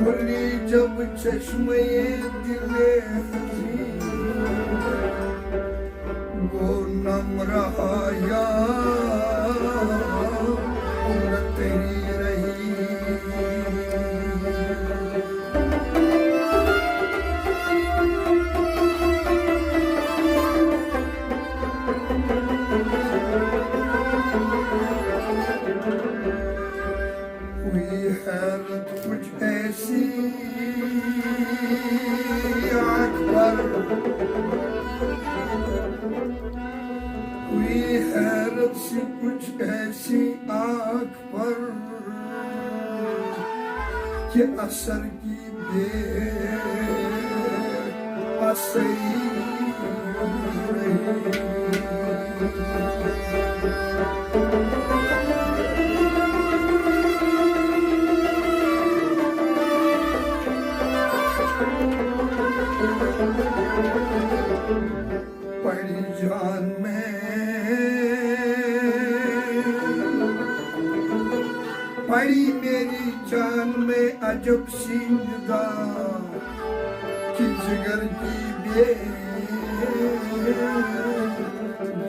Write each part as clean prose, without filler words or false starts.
खुली जब चश्मे दिले हज़ीं, वो नम रहा यार न तेरी रही। हुई हैरत कुछ ऐसी आँख पर, हुई हैरत सी कुछ ऐसी आँख पर कि असर की बेअसरी पड़ी जान में, पड़ी मेरी जान में अजब सी निदा कि जिगर की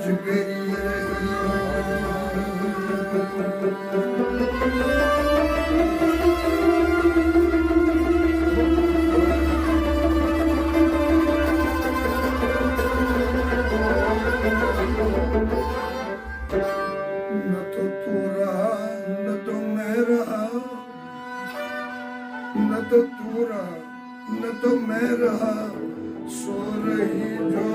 जिगरी रही। न तो तू रहा न तो मैं रहा, न तो तू रहा न तो मैं रहा, सो रही जो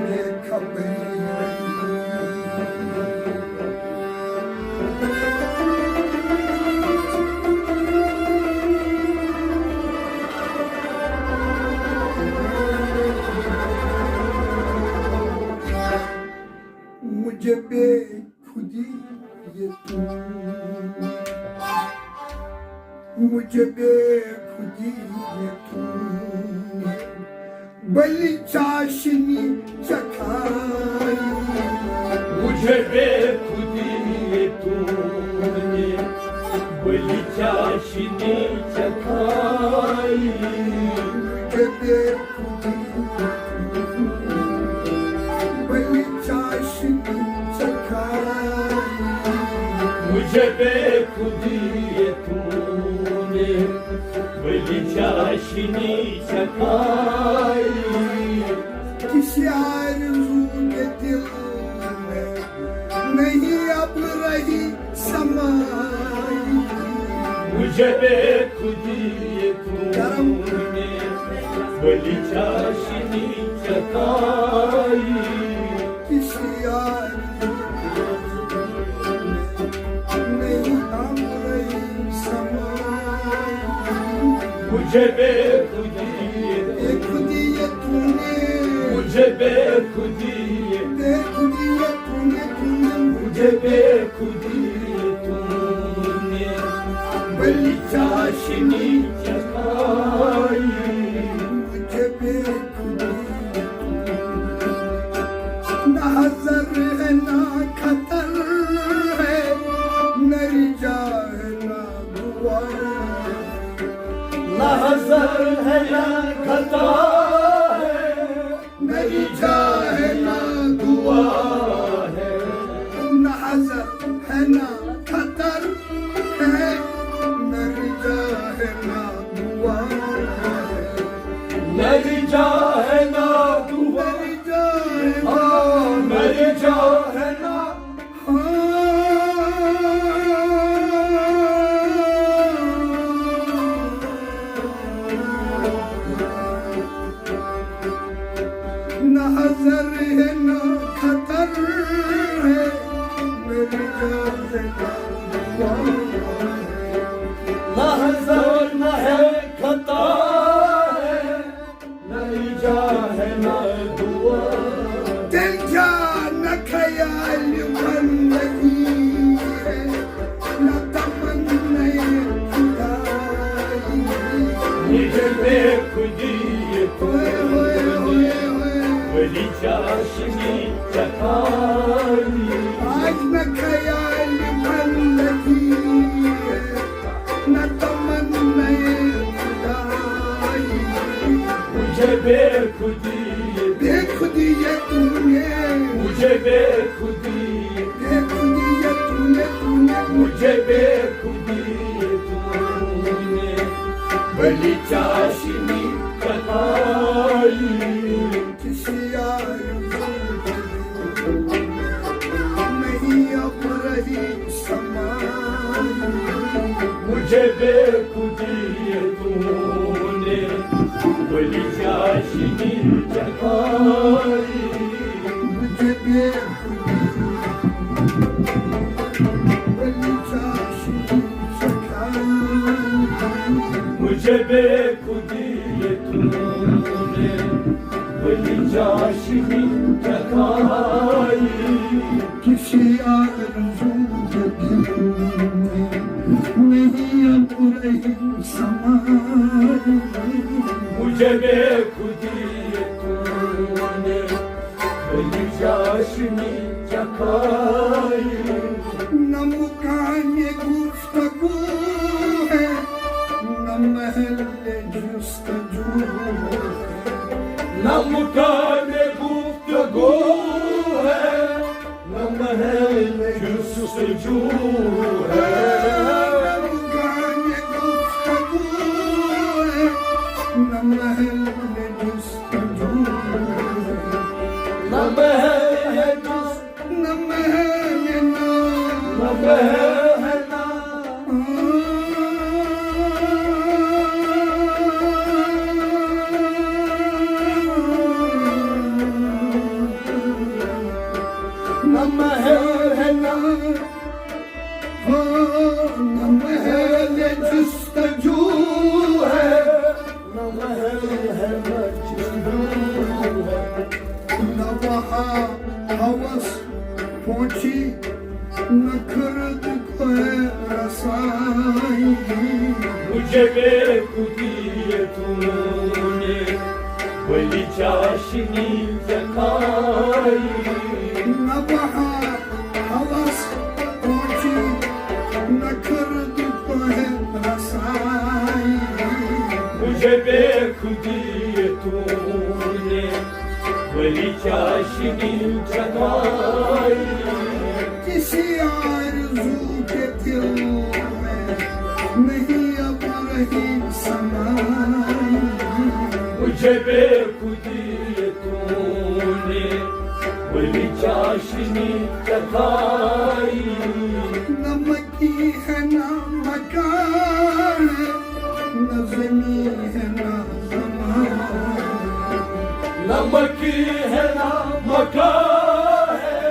देखा मेरी रही। मुझे बेखुदी ये तू, मुझे बेखुदी ये तू बली चाशनी चखाई। मुझे बेखुदी ये तूने बली चाशनी चखाई। मुझे बेखुदी बली चाशनी चखाई। मुझे बेखुदी ये तूने बली चाशनी चखाई। किसी आरज़ू के दिल में नहीं अब रही समाई। मुझे बेखुदी ये तूने बली चाशनी चखाई। किसी आरज़ू नहीं अब रही समाई। मुझे बेखुदी बेखुदी ये तूने, मुझे बेखुदी बेखुदी ये तूने मुझे बेखुदी ये तूने बली चाशनी चखाई। मुझे बेखुदी ना हज़र है ना खतर है, न रिजा है ना दुआ। ना हज़र है ना खता है, न रिजा है ना दुआ है। न हज़र है ना खतर है, न रिजा है ना दुआ है। न रिजा है ना दुआ, न रिजा है ना न रिजा है ना न हज़र है ना खतर है, मेरी जान है ना दुआ है। न हज़र न है खता है, न रिजा है ना दुआ। दिल जा न ख्याल बंदगी है, न तमन्ना खुदाई। मुझे बेखुदी ये तूने बली चाशनी चखाई। आज न ख्याल बंदगी है, बेखुदी बेखुदी ये तूने मुझे बेखुदी बेखुदी ये तूने मुझे बेखुदी तूने बड़ी चाशनी कताई किसी नहीं अब रही समान मुझे बेखुदी तूने बड़ी चाशनी जगाई मुझे बेखुदी बड़ी चाशनी मुझे बेखुदी तूने बड़ी चाशनी जगाई किसी आरज़ू के दिल में नहीं अब रही समान मुझे बेखुदी तूने बड़ी चाशनी जगाई न मुकाने गुफ्तगू है न महल जुस्तजू न मुकान गुफ्तगू है न महल जुस्तजू है न मुकाने गुफ्तगू है न महल जुस्तजू न महल है जुस्त न महल न महल है ना न महल है ना न महल जुस्तजू है न महल है ना जुस्तजू है न वहाँ हवस पहुँची न खर्द को है रसाई मुझे बेखुदी तूने बड़ी चाशनी जगाई न वहाँ हवस पहुँची न खर्द को है रसाई मुझे बेखुदी तूने बड़ी चाशनी जगाई किसी आरज़ू के दिल में नहीं अब रही समाई मुझे बेखुदी तूने बड़ी चाशनी जगाई नमकी है ना मकान न ज़मीन है ना ज़मान नमकी है ना मकान है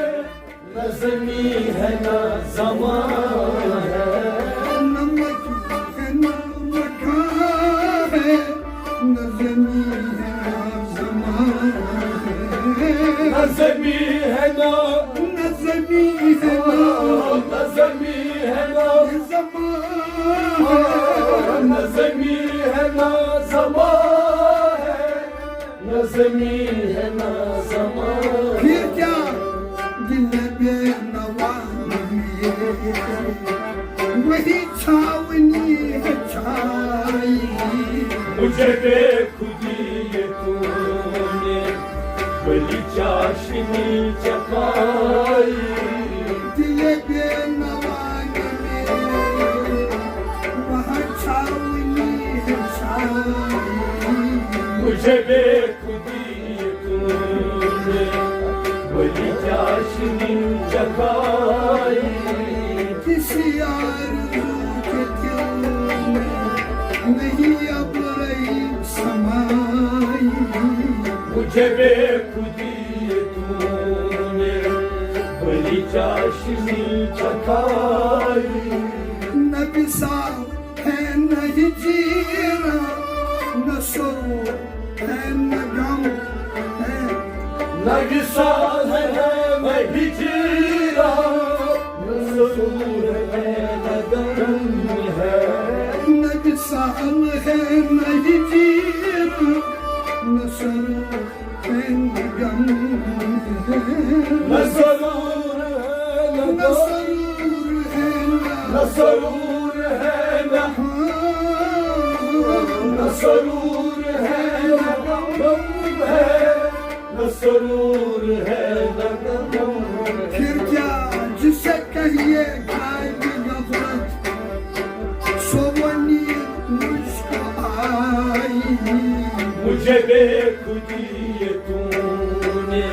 न ज़मीन है ना ज़मान है नमक है ना मकान है न ज़मीन है ना ज़मान न ज़मीन है ना न ज़मीन है ना न ज़मीन है ना ज़मान न ज़मीन है ना ज़मान है न ज़मीन है ना ज़मान फिर क्या दिल बेनवा वही छावनी है छाई मुझे बेखुदी तूने बड़ी चाशनी जगाई दिल बेनवा वहाँ छावनी है छाई मुझे बेखुदी तूने बड़ी चाशनी जगाई किसी आरज़ू के दिल में नहीं अब रही समाई मुझे बेखुदी तूने बड़ी चाशनी जगाई न विसाल है न हिजीरा न सुरूर है न गम है न विसाल है न हिजीरा न सुरूर है न गम है न विसाल है न हिजीरा न सुरूर है न गम है न सुरूर है न न गम सुरूर है न सुरूर है न न सुरूर है न गम है न सुरूर है न गम है। फिर क्या जिसे कहिए खाएगी गफलत, सोवनी मुझको आई। मुझे बेखुदी तूने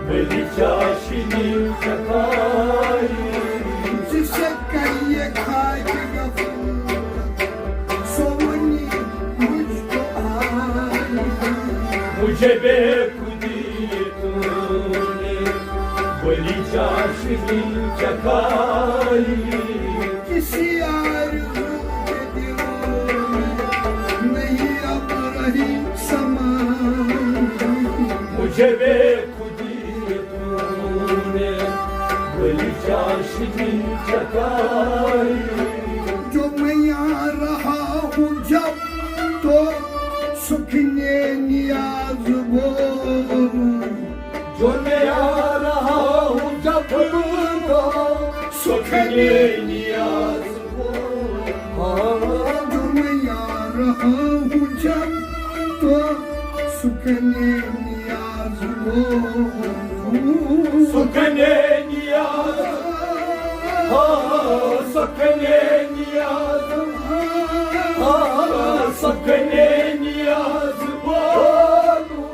मेरी चाशनी चखाई। जिसे कहिए खाएगी गफलत, सोवनी मुझको आई। मुझे बेखुदी तूने मेरी चाशनी चखाई। किसी आरज़ू के दिलों में नहीं अब रही समाई। मुझे बेखुदी तूने मेरी चाशनी चखाई। जो मैं यहाँ रहा हूँ जब, तो सुख ने नियाज बोलूं। जो मैं आ रहा हूँ जब तो सुख ने नियाज बोलूं। जो मैं यहाँ रहा हूँ जब, तो सुख ने नियाज बोलूं। सुख ने नियाज, हाँ सुख ने नियाज, हाँ सुख ने नियाज बोलूं।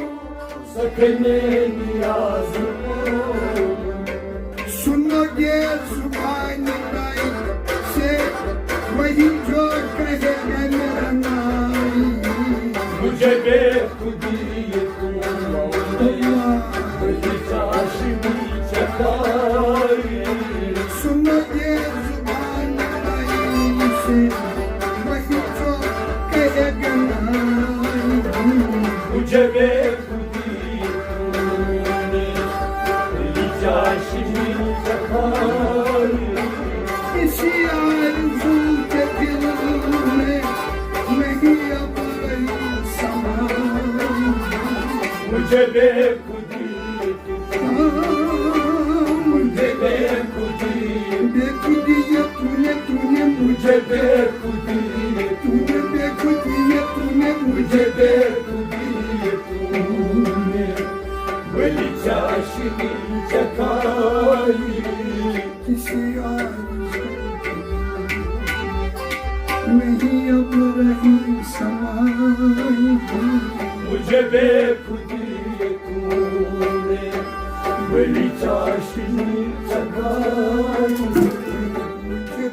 सुख ने नियाज बोलूं। सुनोगे जुबान नाई से वही जो कहेगा मेरा नाई। मुझे बेखुदी तूने मेरी चाशनी चखाई। सुनोगे जुबान नाई से वही जो कहेगा नाई। मुझे बेखुदी तूने मेरी चाशनी चखाई। किसी आरज़ू के दिल में नहीं अब रही समाई। मुझे बेखुदी मुझे बेखुदी बेखुदी ये तूने मुझे बेखुदी तूने बेखुदी ये तूने मुझे बेखुदी तूने मेरी चाशनी चखाई। किसी आरज़ू नहीं अब रही समाई। मुझे बेखुदी तूने मेरी चाशनी चखाई। मुझे